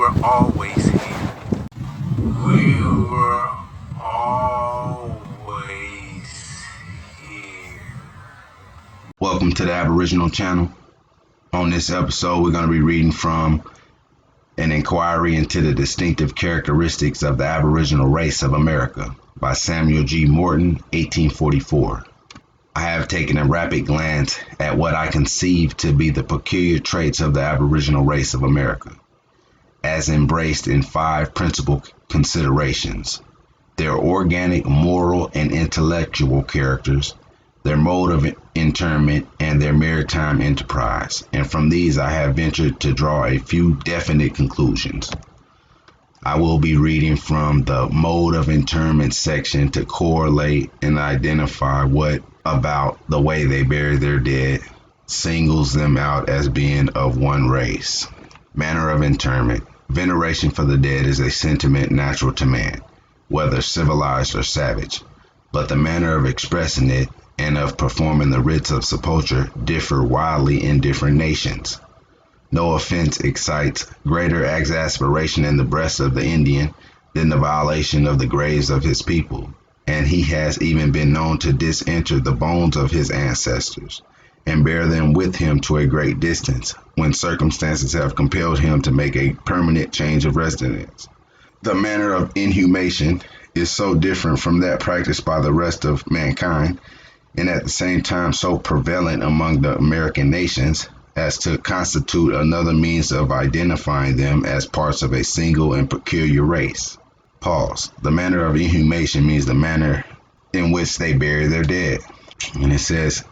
were always here. We were always here. Welcome to the Aboriginal channel. On this episode, we're going to be reading from An Inquiry into the Distinctive Characteristics of the Aboriginal Race of America by Samuel G. Morton, 1844. I have taken a rapid glance at what I conceive to be the peculiar traits of the Aboriginal race of America, as embraced in 5 principal considerations: their organic, moral, and intellectual characters, their mode of interment, and their maritime enterprise. And from these I have ventured to draw a few definite conclusions. I will be reading from the mode of interment section to correlate and identify what about the way they bury their dead singles them out as being of one race. Manner of interment. Veneration for the dead is a sentiment natural to man, whether civilized or savage, but the manner of expressing it and of performing the rites of sepulture differ widely in different nations. No offense excites greater exasperation in the breast of the Indian than the violation of the graves of his people, and he has even been known to disinter the bones of his ancestors and bear them with him to a great distance when circumstances have compelled him to make a permanent change of residence. The manner of inhumation is so different from that practiced by the rest of mankind, and at the same time so prevalent among the American nations, as to constitute another means of identifying them as parts of a single and peculiar race. Pause. The manner of inhumation means the manner in which they bury their dead. And it says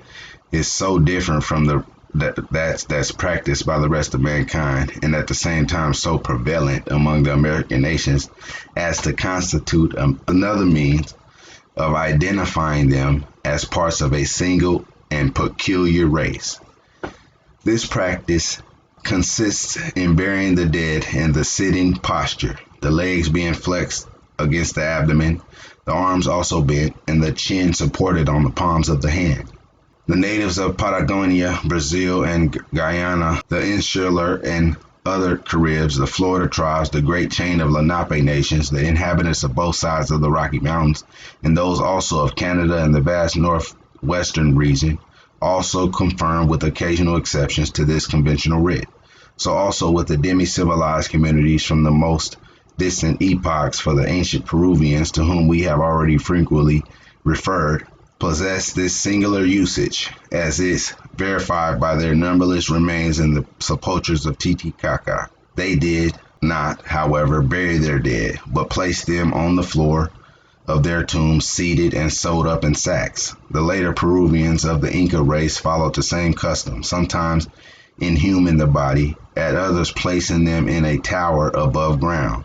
it's so different from that's practiced by the rest of mankind, and at the same time so prevalent among the American nations as to constitute another means of identifying them as parts of a single and peculiar race. This practice consists in burying the dead in the sitting posture, the legs being flexed against the abdomen, the arms also bent, and the chin supported on the palms of the hand. The natives of Patagonia, Brazil, and Guyana, the Insular and other Caribs, the Florida tribes, the great chain of Lenape nations, the inhabitants of both sides of the Rocky Mountains, and those also of Canada and the vast northwestern region, also confirm with occasional exceptions to this conventional rite. So also with the demi-civilized communities from the most distant epochs, for the ancient Peruvians, to whom we have already frequently referred, possess this singular usage, as is verified by their numberless remains in the sepulchres of Titicaca. They did not, however, bury their dead, but placed them on the floor of their tombs, seated and sewed up in sacks. The later Peruvians of the Inca race followed the same custom, sometimes inhuming the body, at others placing them in a tower above ground.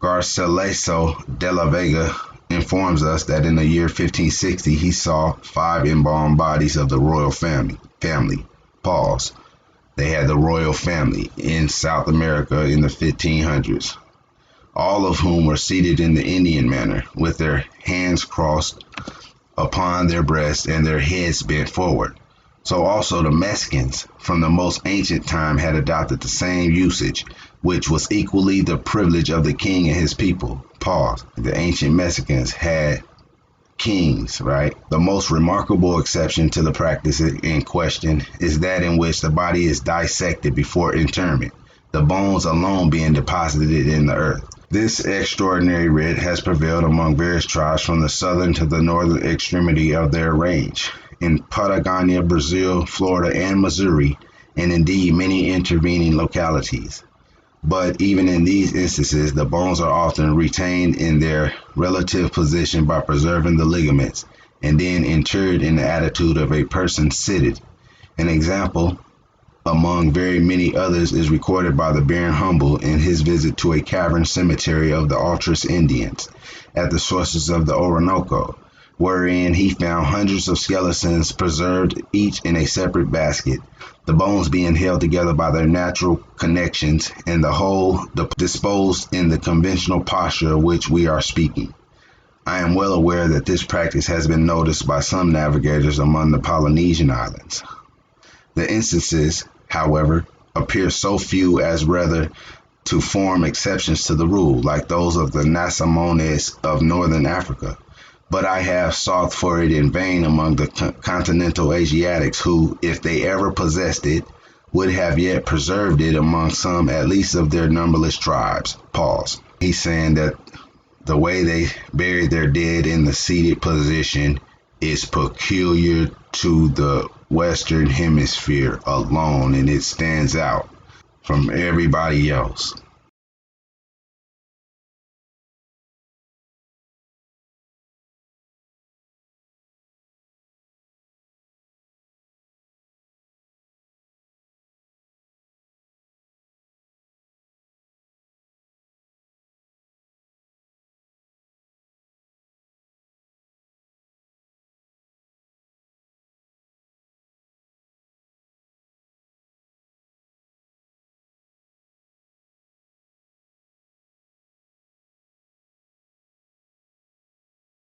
Garcilaso de la Vega informs us that in the year 1560 he saw 5 embalmed bodies of the royal family. Pause. They had the royal family in South America in the 1500s. All of whom were seated in the Indian manner, with their hands crossed upon their breasts and their heads bent forward. So also the Mexicans from the most ancient time had adopted the same usage, which was equally the privilege of the king and his people. Pause. The ancient Mexicans had kings, right? The most remarkable exception to the practice in question is that in which the body is dissected before interment, the bones alone being deposited in the earth. This extraordinary rite has prevailed among various tribes from the southern to the northern extremity of their range, in Patagonia, Brazil, Florida, and Missouri, and indeed many intervening localities. But even in these instances, the bones are often retained in their relative position by preserving the ligaments, and then interred in the attitude of a person seated. An example among very many others is recorded by the Baron Humboldt in his visit to a cavern cemetery of the Ultras Indians at the sources of the Orinoco, wherein he found hundreds of skeletons preserved, each in a separate basket, the bones being held together by their natural connections, and the whole disposed in the conventional posture of which we are speaking. I am well aware that this practice has been noticed by some navigators among the Polynesian islands. The instances, however, appear so few as rather to form exceptions to the rule, like those of the Nasamones of northern Africa. But I have sought for it in vain among the continental Asiatics, who, if they ever possessed it, would have yet preserved it among some at least of their numberless tribes. Pause. He's saying that the way they buried their dead in the seated position is peculiar to the Western Hemisphere alone, and it stands out from everybody else.